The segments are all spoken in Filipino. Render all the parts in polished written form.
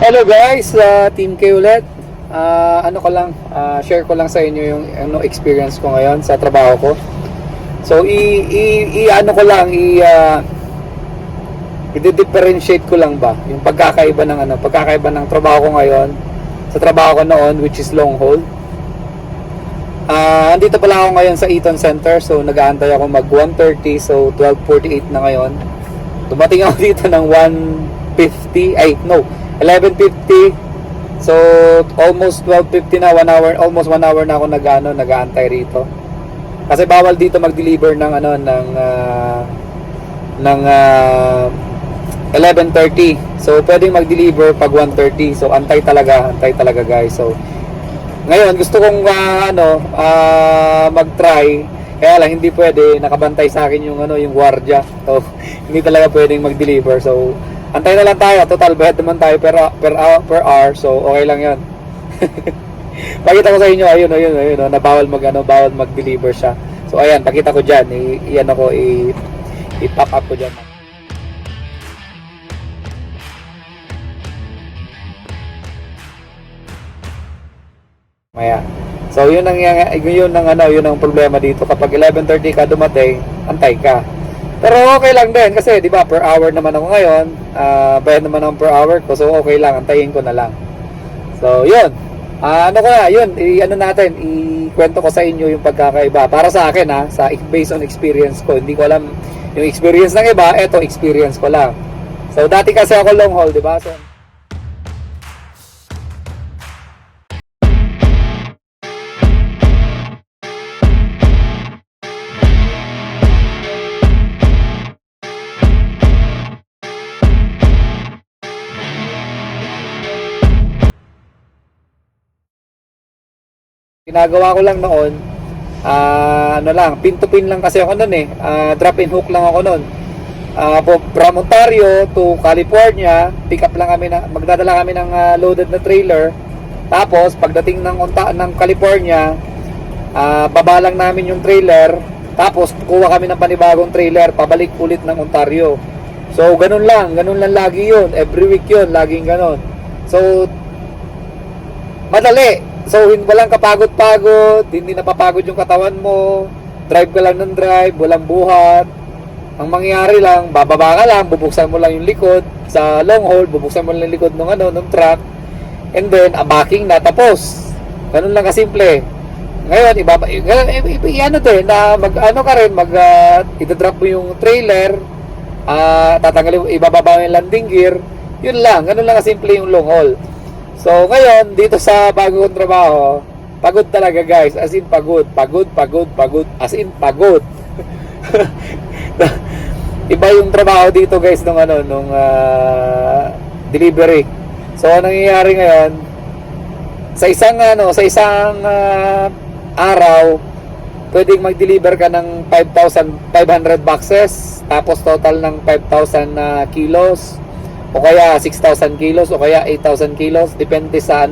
Hello guys, Team K ulit. Share ko lang sa inyo yung experience ko ngayon sa trabaho ko. So i-differentiate ko lang ba yung pagkakaiba ng trabaho ko ngayon sa trabaho ko noon, which is long haul. Andito pala ako ngayon sa Eaton Center, so nag-aantay ako mag 1:30, so 12:48 na ngayon. Dumating ako dito ng 11:50. So almost 12:50 na, almost 1 hour na ako nag-aantay rito. Kasi bawal dito mag-deliver ng 11:30. So pwedeng mag-deliver pag 1:30. So antay talaga guys. So ngayon gusto kong mag-try, kaya lang hindi pwede, nakabantay sa akin yung gwardiya. So hindi talaga pwedeng mag-deliver. So antay na lang tayo, total bayad naman tayo per hour, so okay lang 'yon. Pakita ko sa inyo, ayun, na bawal mag-deliver siya. So ayan, pakita ko diyan, i-pop up ko diyan. Maya. So yun ang problema dito, kapag 11:30 ka dumating, antay ka. Pero okay lang din kasi 'di ba, per hour naman ako ngayon, bayad naman ako per hour ko, so okay lang, antayin ko na lang. So yun. Ikwento ko sa inyo yung pagkakaiba. Para sa akin based on experience ko. Hindi ko alam yung experience ng iba, eto experience ko lang. So dati kasi ako long haul, 'di ba? So ginagawa ko lang noon, pin to pin lang kasi ako noon drop and hook lang ako noon. From Ontario to California, pick up lang kami magdadala kami ng loaded na trailer. Tapos pagdating ng California, baba lang namin yung trailer, tapos kuha kami ng panibagong trailer pabalik ulit ng Ontario. So ganun lang lagi yun, every week yun, laging ganun. So madali. So walang kapagod-pagod, hindi napapagod yung katawan mo, drive ka lang ng drive, walang buhat. Ang mangyayari lang, bababa ka lang, bubuksan mo lang yung likod sa long haul, bubuksan mo lang yung likod ng truck, and then backing na, tapos ganun lang kasimple. Ngayon i-drop mo yung trailer, ibababa mo yung landing gear, yun lang, ganun lang kasimple yung long haul. So ngayon dito sa bago kong trabaho, pagod talaga guys, as in pagod, as in pagod. Iba yung trabaho dito guys nung delivery. So anong nangyayari ngayon, sa isang araw pwedeng mag-deliver ka ng 5,500 boxes, tapos total ng 5,000 kilos, o kaya 6,000 kilos, o kaya 8,000 kilos, depende sa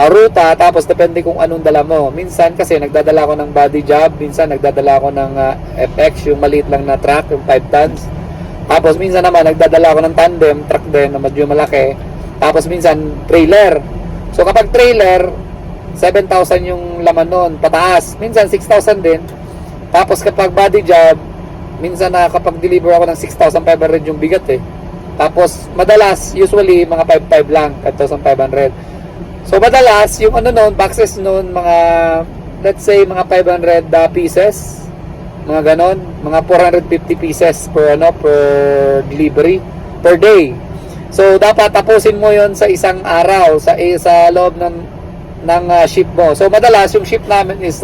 ruta, tapos depende kung anong dala mo. Minsan kasi nagdadala ko ng body job, minsan nagdadala ko ng FX, yung maliit lang na truck, yung 5 tons. Tapos minsan naman nagdadala ko ng tandem truck din na medyo malaki. Tapos minsan trailer. So kapag trailer, 7,000 yung laman nun pataas, minsan 6,000 din. Tapos kapag body job, minsan kapag deliver ako ng 6,500 yung bigat Tapos madalas, usually mga 5,500 lang, 5,500. So madalas yung boxes noon, mga let's say mga 500 pieces, mga ganon, mga 450 pieces per delivery per day. So dapat tapusin mo yon sa isang araw, sa loob ng ship mo. So madalas yung ship namin is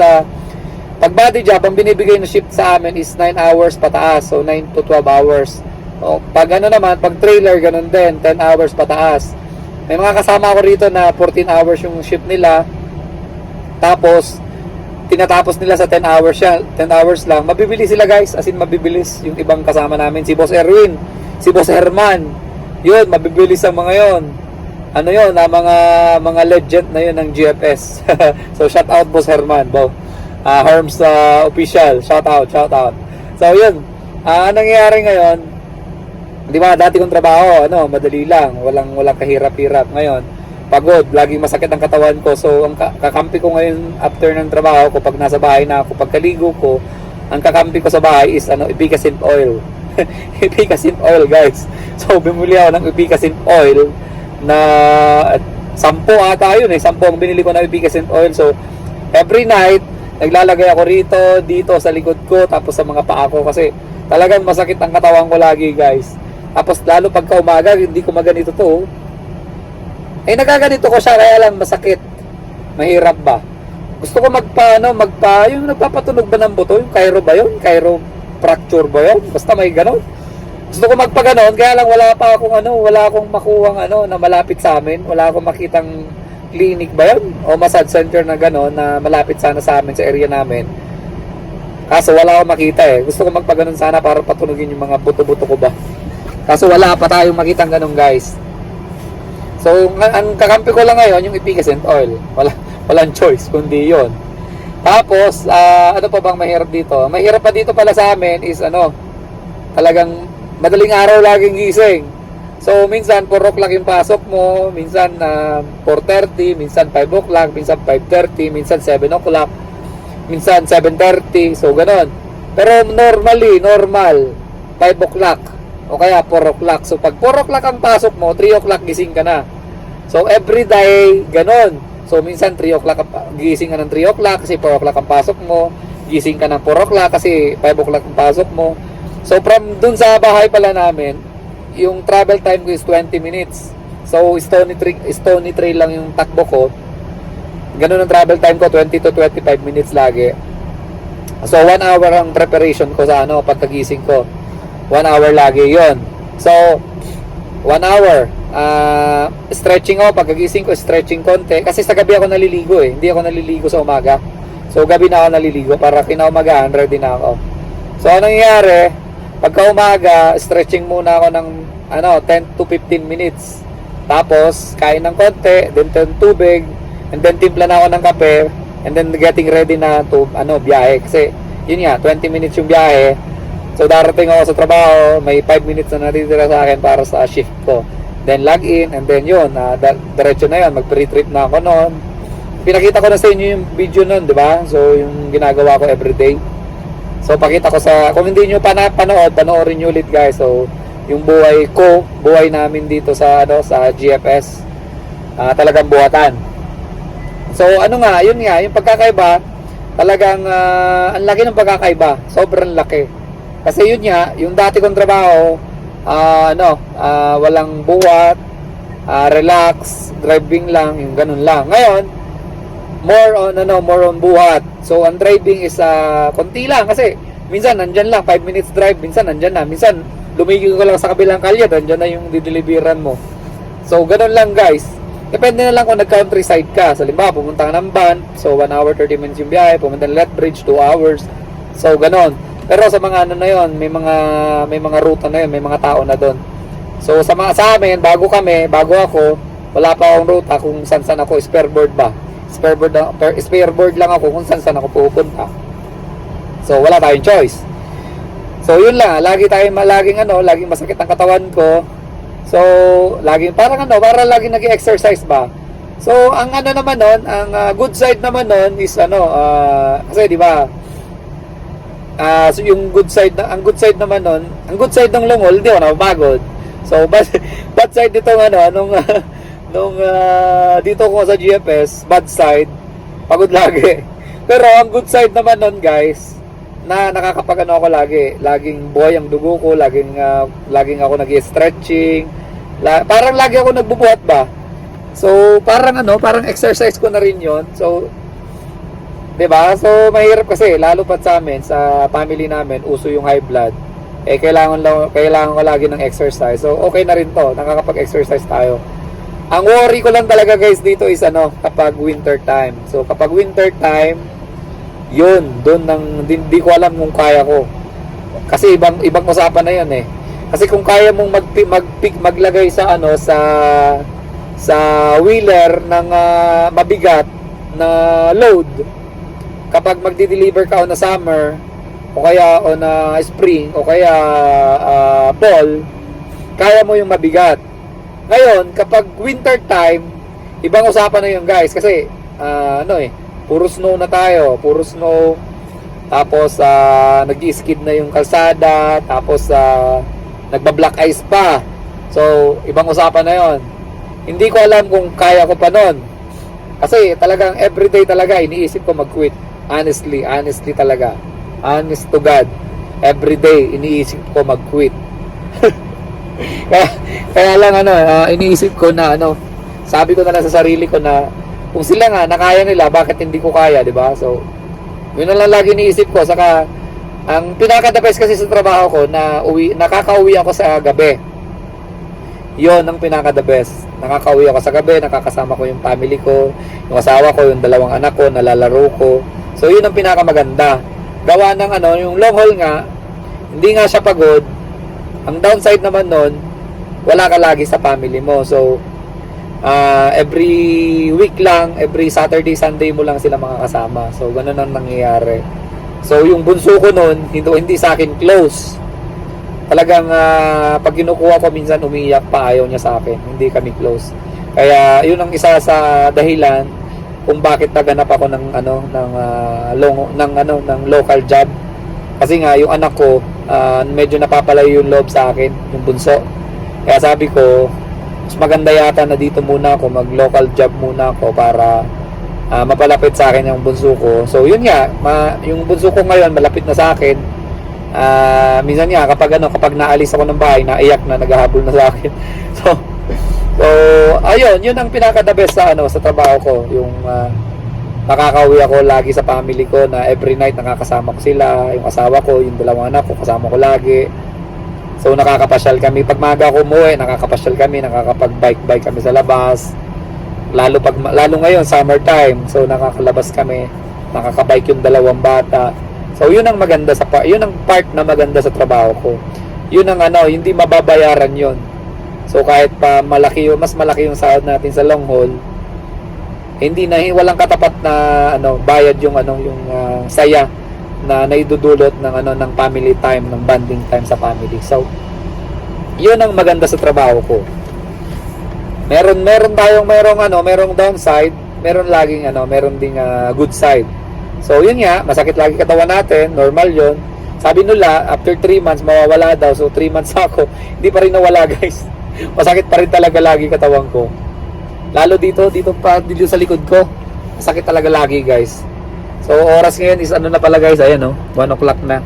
pag body job, ang binibigay na shift sa amin is 9 hours pataas. So 9 to 12 hours. O, pag pag trailer, ganun din, 10 hours pataas. May mga kasama ko rito na 14 hours yung shift nila. Tapos tinatapos nila sa 10 hours siya, 10 hours lang. Mabibilis sila guys, as in mabibilis yung ibang kasama namin. Si Boss Erwin, si Boss Herman. Yun, mabibilis ang mga yon. Mga legend na yun ng GFS. So shout out Boss Herman, Herms official, shout out. So yun, nangyayari ngayon, Di ba, dati kong trabaho, madali lang, walang kahirap-hirap. Ngayon, pagod, laging masakit ang katawan ko. So, ang kakampi ko ngayon after ng trabaho ko, pag nasa bahay na ako, pagkaligo ko, ang kakampi ko sa bahay is Epicacint oil. Epicacint oil, guys. So, bumili ako ng Epicacint oil na 10 ata yun 10 ang binili ko na Epicacint oil. So, every night, naglalagay ako rito, dito sa likod ko, tapos sa mga paa ko kasi talagang masakit ang katawan ko lagi, guys. Tapos lalo pagka umaga, hindi ko maganito to. Nagaganito ko siya, kaya lang masakit. Mahirap ba? Gusto ko yung nagpapatunog ba ng buto? Yung Cairo ba yun? Cairo fracture ba yun? Basta may ganon. Gusto ko magpaganon, kaya lang wala akong makuhang na malapit sa amin. Wala akong makitang clinic ba yun? O massage center na ganon, na malapit sana sa amin, sa area namin. Kaso wala akong makita Gusto ko magpaganon sana para patunugin yung mga buto-buto ko ba. Kaso wala pa tayong makitang ganun, guys. So, ang kakampi ko lang ngayon, yung Epicacint oil. Walang choice, kundi yon. Tapos, ano pa bang mahirap dito? Mahirap pa dito pala sa amin is talagang madaling araw laging gising. So, minsan 4 o'clock yung pasok mo, minsan 4:30, minsan 5 o'clock, minsan 5:30, minsan 7 o'clock, minsan 7:30. So, ganon. Pero normal, 5 o'clock. O kaya 4 o'clock. So, pag 4 o'clock ang pasok mo, 3 o'clock gising ka na. So, every day, ganon. So, minsan 3 o'clock, gising ka ng 3 o'clock kasi 4 o'clock ang pasok mo. Gising ka ng 4 o'clock kasi 5 o'clock ang pasok mo. So, from dun sa bahay pala namin, yung travel time ko is 20 minutes. So, Stony Trail lang yung takbo ko. Ganon ang travel time ko, 20 to 25 minutes lagi. So, 1 hour ang preparation ko sa pagkagising ko. 1 hour lagi yon. So, 1 hour. Stretching ako. Pagkagising ko, stretching konti. Kasi sa gabi ako naliligo Hindi ako naliligo sa umaga. So, gabi na ako naliligo para kinaumagaan, ready na ako. So, anong nangyayari? Pagka umaga, stretching muna ako ng 10 to 15 minutes. Tapos, kain ng konti, then tubig, and then timpla na ako ng kape, and then getting ready na to biyahe. Kasi, yun nga, 20 minutes yung biyahe. So, darating ako sa trabaho, may 5 minutes na natitira sa akin para sa shift ko. Then, log in, and then yun, diretso na yun, mag-pre-trip na ako noon. Pinakita ko na sa inyo yung video noon, di ba? So, yung ginagawa ko everyday. So, pakita ko kung hindi nyo panoorin nyo ulit, guys. So, yung buhay namin dito sa GFS, talagang buhatan. So, yun nga, yung pagkakaiba, talagang, ang laki ng pagkakaiba, sobrang laki. Kasi yun nga, yung dati kong trabaho, walang buhat, relax, driving lang, yung ganun lang. Ngayon, more on buhat. So, ang driving is konti lang kasi minsan nandyan lang, 5 minutes drive, minsan nandyan na. Minsan, lumigil ko lang sa kabilang kalye, nandyan na yung dideliveran mo. So, ganun lang, guys. Depende na lang kung nag-countryside ka. Sa limba, pumunta ka ng Ban, so 1 hour 30 minutes yung biyahe, pumunta ng Lethbridge, 2 hours. So, ganun. Pero sa mga na yon, may mga ruta na yon, may mga tao na doon. So sa amin, bago ako, wala pa akong ruta kung saan ako, spare board lang ako kung saan ako pupunta. So wala tayong choice. So yun lang, laging masakit ang katawan ko. So para laging nag-exercise ba. So ang naman nun, ang good side naman nun is kasi di ba, so yung good side naman nun, ang good side ng lungol, hindi ako napapagod. So bad side dito nung dito ko sa GFS, bad side, pagod lagi. Pero ang good side naman nun, guys, na nakakapag ako laging buhay ang dugo ko, laging ako nag-stretching, parang lagi ako nagbubuhat ba. So parang exercise ko na rin yon. So, diba? So, mahirap kasi, lalo pa sa amin, sa family namin, uso yung high blood. Kailangan ko lagi ng exercise. So, okay na rin to. Nakakapag-exercise tayo. Ang worry ko lang talaga, guys, dito is kapag winter time. So, kapag winter time, yun, hindi ko alam kung kaya ko. Kasi ibang usapan na yun Kasi kung kaya mong maglagay sa sa wheeler ng mabigat na load, kapag magdi-deliver ka on na summer o kaya on na spring o kaya fall, kaya mo yung mabigat. Ngayon, kapag winter time, ibang usapan na yun guys, kasi puro snow na tayo, puro snow, tapos nag-skid na yung kalsada, tapos nagba-black ice pa. So, ibang usapan na yon. Hindi ko alam kung kaya ko pa nun. Kasi talagang everyday talaga iniisip ko mag-quit. Honestly talaga. Honest to God. Everyday iniisip ko mag-quit. kaya lang iniisip ko na sabi ko na lang sa sarili ko na kung sila nga nakaya nila, bakit hindi ko kaya, di ba? So, yun na lang lagi iniisip ko. Saka ang pinaka-the best kasi sa trabaho ko na nakakauwi ako sa gabi. Yun ang pinaka-the best. Nakakauwi ako sa gabi, nakakasama ko yung family ko, yung asawa ko, yung dalawang anak ko, nalalaro ko. So, yun ang pinaka-maganda. Gawa ng yung long haul nga, hindi nga siya pagod. Ang downside naman nun, wala ka lagi sa family mo. So, every week lang, every Saturday, Sunday mo lang sila makakasama. So, ganun ang nangyayari. So, yung bunso ko nun, hindi sa akin close. Talagang pag kinukuha ko minsan umiiyak pa, ayaw niya sa akin, hindi kami close. Kaya yun ang isa sa dahilan kung bakit naganap ako ng local job. Kasi nga yung anak ko medyo napapalayo yung loob sa akin, yung bunso. Kaya sabi ko, mas maganda yata na dito muna ako, mag local job muna ako para mapalapit sa akin yung bunso ko. So yun nga, yung bunso ko ngayon malapit na sa akin. Minsan nga kapag naalis ako ng bahay, naiyak na, naghahabol na sa akin. So ayun, yun ang pinaka-the best sa trabaho ko, yung nakakauwi ako lagi sa family ko, na every night nakakasama ko sila, yung asawa ko, yung dalawang anak ko, kasama ko lagi. So nakakapasyal kami, pag maaga ako umuwi, nakakapasyal kami, nakakapag-bike kami sa labas. Lalo ngayon summertime, so nakakalabas kami, nakakabike yung dalawang bata. So yun ang maganda yun ang part na maganda sa trabaho ko. Yun ang hindi mababayaran yun. So kahit pa mas malaki yung sahod natin sa long haul, walang katapat na bayad yung saya na naidudulot ng family time, ng bonding time sa family. So yun ang maganda sa trabaho ko. Merong downside, meron ding good side. So yun nga, masakit lagi katawan natin, normal yun. Sabi nila, after 3 months mawawala daw. So 3 months ako, hindi pa rin nawala guys. Masakit pa rin talaga lagi katawan ko. Lalo dito sa likod ko, masakit talaga lagi guys. So oras ngayon is na pala guys, ayan 1 o'clock na.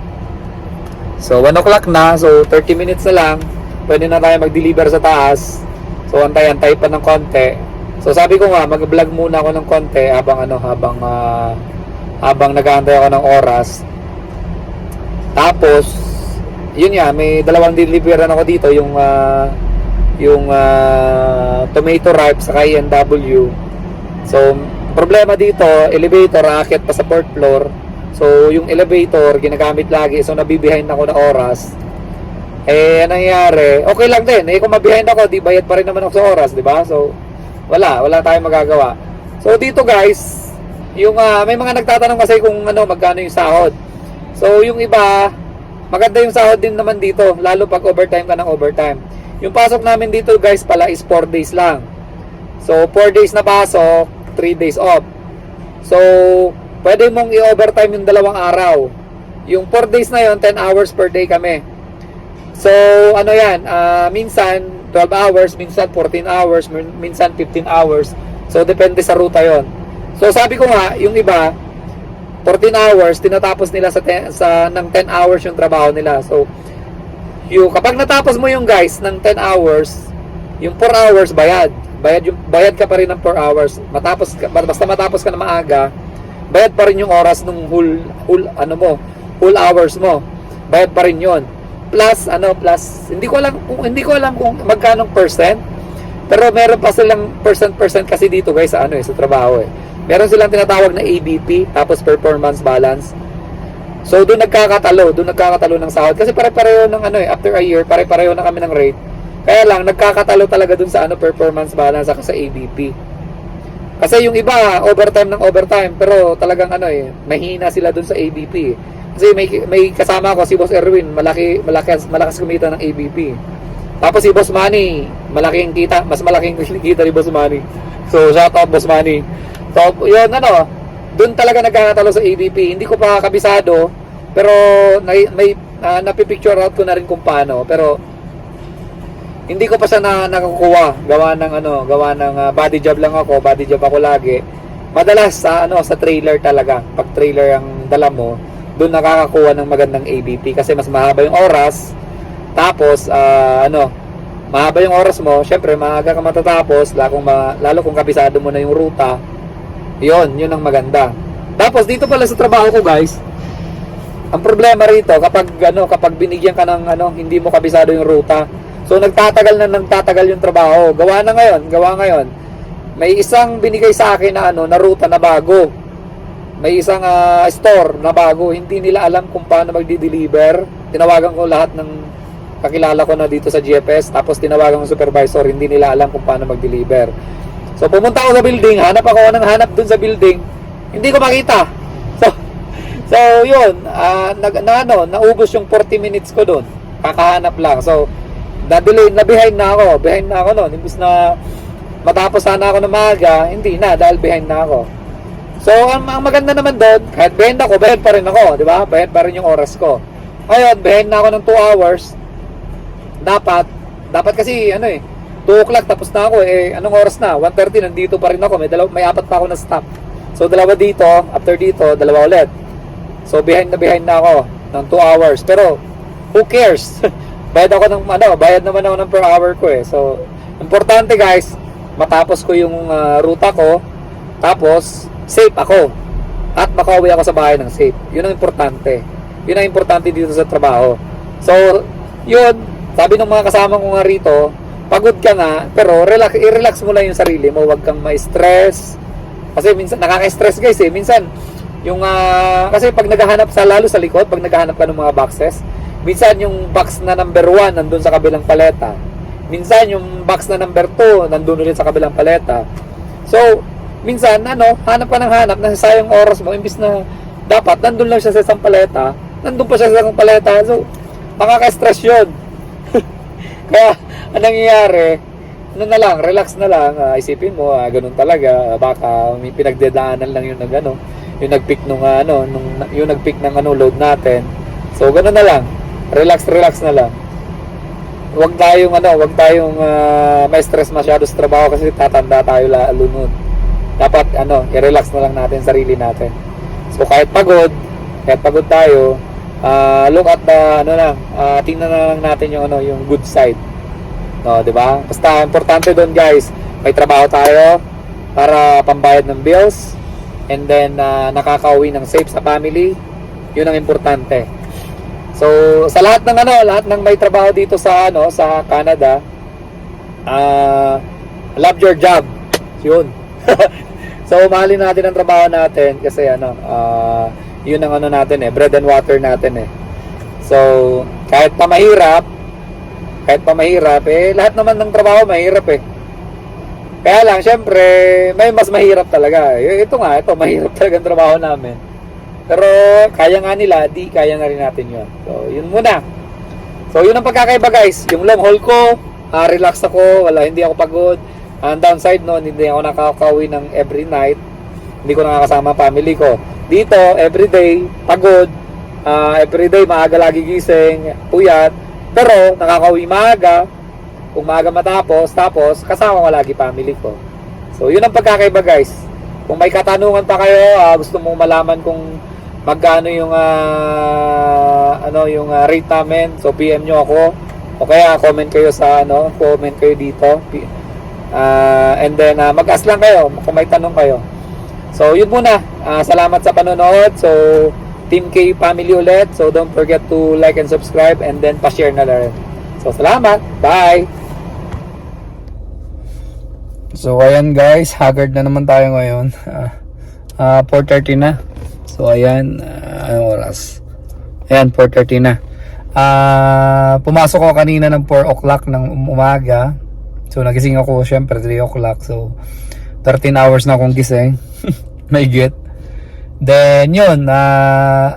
So 1 o'clock na, so 30 minutes na lang, pwede na tayo mag-deliver sa taas. So antay-antay pa ng konti. So sabi ko nga, mag-vlog muna ako ng konti habang nag-aantay ako ng oras. Tapos yun nga, may dalawang deliveran ako dito, yung tomato ripe sa A&W. So problema dito, elevator aakyat pa sa 4th floor. So yung elevator ginagamit lagi, so nabibehind ako na oras. Anong nangyari, okay lang din kung mabihind ako, di bayad pa rin naman ako sa oras, di ba? So wala tayong magagawa. So dito guys, yung may mga nagtatanong kasi kung magkano yung sahod. So yung iba, maganda yung sahod din naman dito, lalo pag overtime ka ng overtime. Yung pasok namin dito guys pala is 4 days lang. So 4 days na pasok, 3 days off. So pwede mong i-overtime yung 2 araw. Yung 4 days na yon, 10 hours per day kami. So minsan 12 hours, minsan 14 hours, minsan 15 hours. So depende sa ruta yon. So sabi ko nga, yung iba 14 hours tinatapos nila ng 10 hours yung trabaho nila. So kapag natapos mo yung guys ng 10 hours, yung 4 hours bayad ka pa rin ng 4 hours. Basta matapos ka na maaga, bayad pa rin yung oras ng whole hours mo. Bayad pa rin yon. Plus hindi ko alam kung magkano percent, pero meron pa silang percent kasi dito guys sa trabaho Meron silang tinatawag na ABP, tapos performance balance. So doon nagkakatalo ng sahod kasi pare-pareho ng after a year, pare-pareho na kami ng rate. Kaya lang nagkakatalo talaga doon sa performance balance saka sa ABP. Kasi yung iba overtime, pero talagang mahina sila doon sa ABP. Kasi may kasama ako si Boss Erwin, malakas kumita ng ABP. Tapos si Boss Manny, malaking kita, mas malaking kita ni Boss Manny. So shout out Boss Manny. So yun ano, doon talaga nagkakatalo sa ABP. Hindi ko pa kabisado, pero may napipicture out ko na rin kung paano. Pero hindi ko pa siya nakakuha. Gawa ng body job lang ako. Body job ako lagi. Madalas sa trailer talaga. Pag trailer ang dala mo, doon nakakakuha ng magandang ABP kasi mas mahaba yung oras. Tapos mahaba yung oras mo. Syempre, maaga ka matatapos, lalo kung kabisado mo na yung ruta. Yun ang maganda. Tapos dito pala sa trabaho ko, guys, ang problema rito kapag binigyan ka ng hindi mo kabisado yung ruta. So nagtatagal yung trabaho. Gawa ngayon. May isang binigay sa akin na ruta na bago. May isang store na bago. Hindi nila alam kung paano magdi-deliver. Tinawagan ko lahat ng kakilala ko na dito sa GFS. Tapos tinawagan ko supervisor. Hindi nila alam kung paano mag-deliver. So pumunta ako sa building, hanap dun sa building, hindi ko makita. So yun, naubos yung 40 minutes ko dun. Kakahanap lang. So behind na ako noon. Imbis na matapos sana ako ng maaga, hindi na dahil behind na ako. So ang maganda naman doon, kahit behind pa rin ako, di ba? Behind pa rin yung oras ko. Ngayon, behind na ako ng 2 hours. Dapat kasi 2 o'clock tapos na ako anong oras na? 1:30 nandito pa rin ako. May 4 pa ako na stop. So dalawa dito, after dito, dalawa ulit. So behind na ako ng 2 hours. Pero who cares? Bayad naman ako ng per hour ko So importante guys, matapos ko yung ruta ko, tapos safe ako. At makauwi ako sa bahay ng safe. Yun ang importante. Yun ang importante dito sa trabaho. So yun, sabi ng mga kasama ko nga rito, pagod ka nga, pero i-relax mo lang yung sarili mo, huwag kang ma-stress. Kasi minsan nakaka-stress guys Minsan kasi pag naghahanap lalo sa likod, pag naghahanap ka ng mga boxes, minsan yung box na number 1 nandun sa kabilang paleta. Minsan yung box na number 2 nandun ulit sa kabilang paleta. So, minsan hanap ka ng hanap, nasasayang oras mo, imbis na dapat nandun lang siya sa isang paleta, nandun pa siya sa isang paleta. So, makaka-stress yun. Kaya, anong nangyayari, relax na lang, isipin mo, ganun talaga, baka may pinagdadaanan lang yung yung nag-pick yung nag-pick ng load natin. So, ganun na lang, relax na lang. Huwag tayong may stress masyado sa trabaho kasi tatanda tayo lalo nun. Dapat, i-relax na lang natin sarili natin. So, kahit pagod tayo, look at tingnan na lang natin yung good side. No, 'di ba? Basta importante doon, guys, may trabaho tayo para pambayad ng bills and then nakakauwi ng safe sa family. 'Yun ang importante. So, sa lahat ng may trabaho dito sa sa Canada, love your job. 'Yun. So, mahalin natin ang trabaho natin kasi yun ang natin bread and water natin So, kahit pa mahirap, lahat naman ng trabaho mahirap Kaya lang, syempre, may mas mahirap talaga. Ito mahirap talaga ang trabaho namin. Pero, kaya nga nila, kaya na rin natin yun. So, yun muna. So, yun ang pagkakaiba, guys. Yung long haul ko, relax ako, hindi ako pagod. Ang downside nun, hindi ako nakakauwi ng every night. Hindi ko nakakasama family ko. Dito, everyday, pagod. Everyday, maaga lagi gising, puyat. Pero, nakakauwi maaga. Kung maaga matapos, kasama ko lagi family ko. So, yun ang pagkakaiba, guys. Kung may katanungan pa kayo, gusto mong malaman kung magkano yung rate namin, so PM nyo ako. O kaya, comment kayo dito. And then, mag-ask lang kayo kung may tanong kayo. So, yun muna. Salamat sa panonood. So, Team K family ulit. So, don't forget to like and subscribe and then pa-share na rin. So, salamat. Bye! So, ayan guys. Haggard na naman tayo ngayon. 4:30 na. So, ayan. Anong oras? Ayan, 4:30 na. Pumasok ako kanina ng 4 o'clock ng umaga. So, nagising ako syempre 3 o'clock. So, 13 hours na akong gising. May get. Then, yun.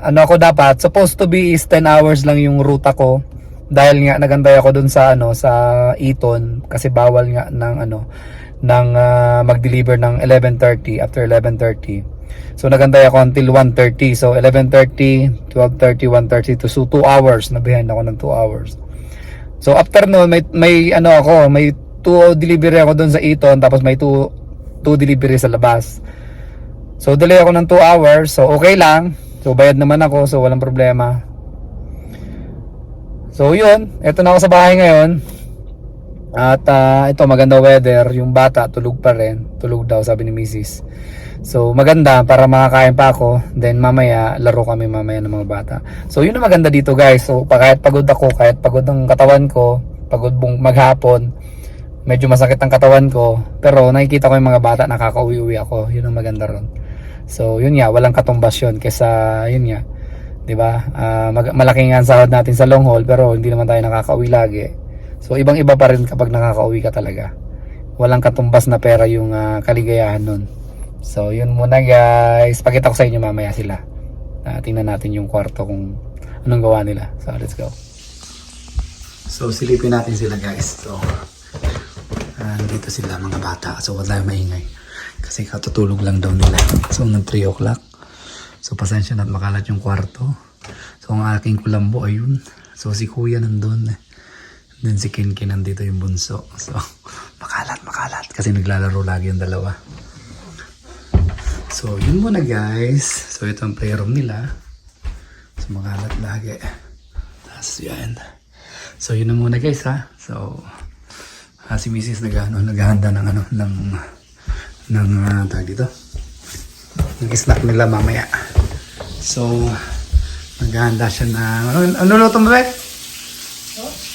Ako dapat, supposed to be is 10 hours lang yung ruta ko. dahil nga nagantay ako dun sa sa Eton kasi bawal nga ng mag-deliver ng 11:30 after 11:30. So nagantay ako until 1:30. So 11:30, 12:30, 1:30 to so 2 hours na behind ako ng 2 hours. So after noon may 2 delivery ako dun sa Eton tapos may 2 delivery sa labas. So delay ako ng 2 hours. So okay lang. So bayad naman ako so walang problema. So yun, eto na ako sa bahay ngayon. At ito maganda weather, yung bata tulog pa rin. Tulog daw sabi ni Mrs. So maganda para makakain pa ako. Then mamaya laro kami mamaya ng mga bata. So yun ang maganda dito guys. So kahit pagod ako, kahit pagod ang katawan ko, pagod maghapon, medyo masakit ang katawan ko, pero nakikita ko yung mga bata nakakauwi-uwi ako. Yun ang maganda ron. So yun nga, walang katumbas yun kesa yun nga. 'Di ba? Malaki nga ang sahod natin sa long haul pero hindi naman tayo nakakauwi lagi. So ibang-iba pa rin kapag nakakauwi ka talaga. Walang katumbas na pera yung kaligayahan nun. So yun muna guys. Pakita ko sa inyo mamaya sila. Tingnan natin yung kwarto kung anong gawa nila. So let's go. So silipin natin sila guys. So dito sila mga bata. So wala maingay. Kasi katutulog lang daw nila. So nag 3 o'clock. So pasensya na at makalat yung kwarto. So ang aking kulambo ayun. So si kuya nandun. Then si Kinkin nandito yung bunso. So makalat. Kasi naglalaro lagi yung dalawa. So yun muna guys. So ito ang playroom nila. So makalat lagi. Tapos yan. So yun na muna guys ha. So si Mrs. naghahanda ng tawag dito. Yung snack nila mamaya. So, naghahanda siya na... Ano luto mo ba?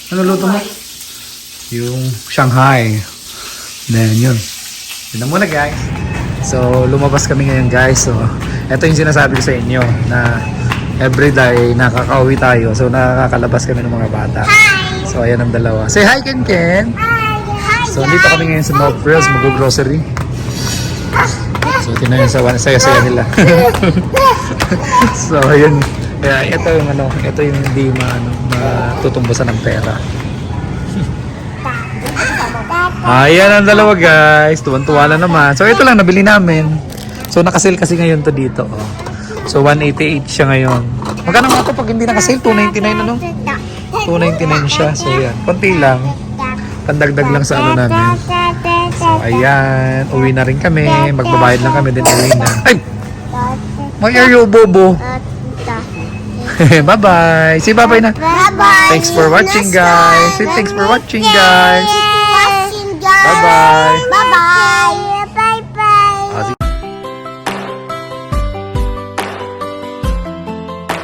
Ano luto mo? Yung Shanghai. Then, yun. Yun na muna guys. So, lumabas kami ngayon guys. So, ito yung sinasabi ko sa inyo na everyday nakakauwi tayo. So, nakakalabas kami ng mga bata. So, ayan ang dalawa. Say hi, Ken Ken! So, dito kami ngayon sa North Rails. Mag-grocery. So, tinayin sa saya-saya nila. So, yun. Kaya ito yung hindi matutumbusan ng pera. Ayan ang dalawa guys. Tuwan-tuwa na naman. So, ito lang nabili namin. So, nakasale kasi ngayon to dito. Oh. So, 188 siya ngayon. Magkano nga ito pag hindi nakasale? 299 ano? 299 siya. So, yan. Konti lang. Pandagdag lang sa namin. So, ayan. Uwi na rin kami. Magbabayad lang kami. Then uwi na. Ay! Why are you, Bobo? Bye-bye. Say bye-bye na. Bye-bye. Thanks for watching, guys. Say thanks for watching, guys. Watching, guys. Bye-bye. Bye-bye.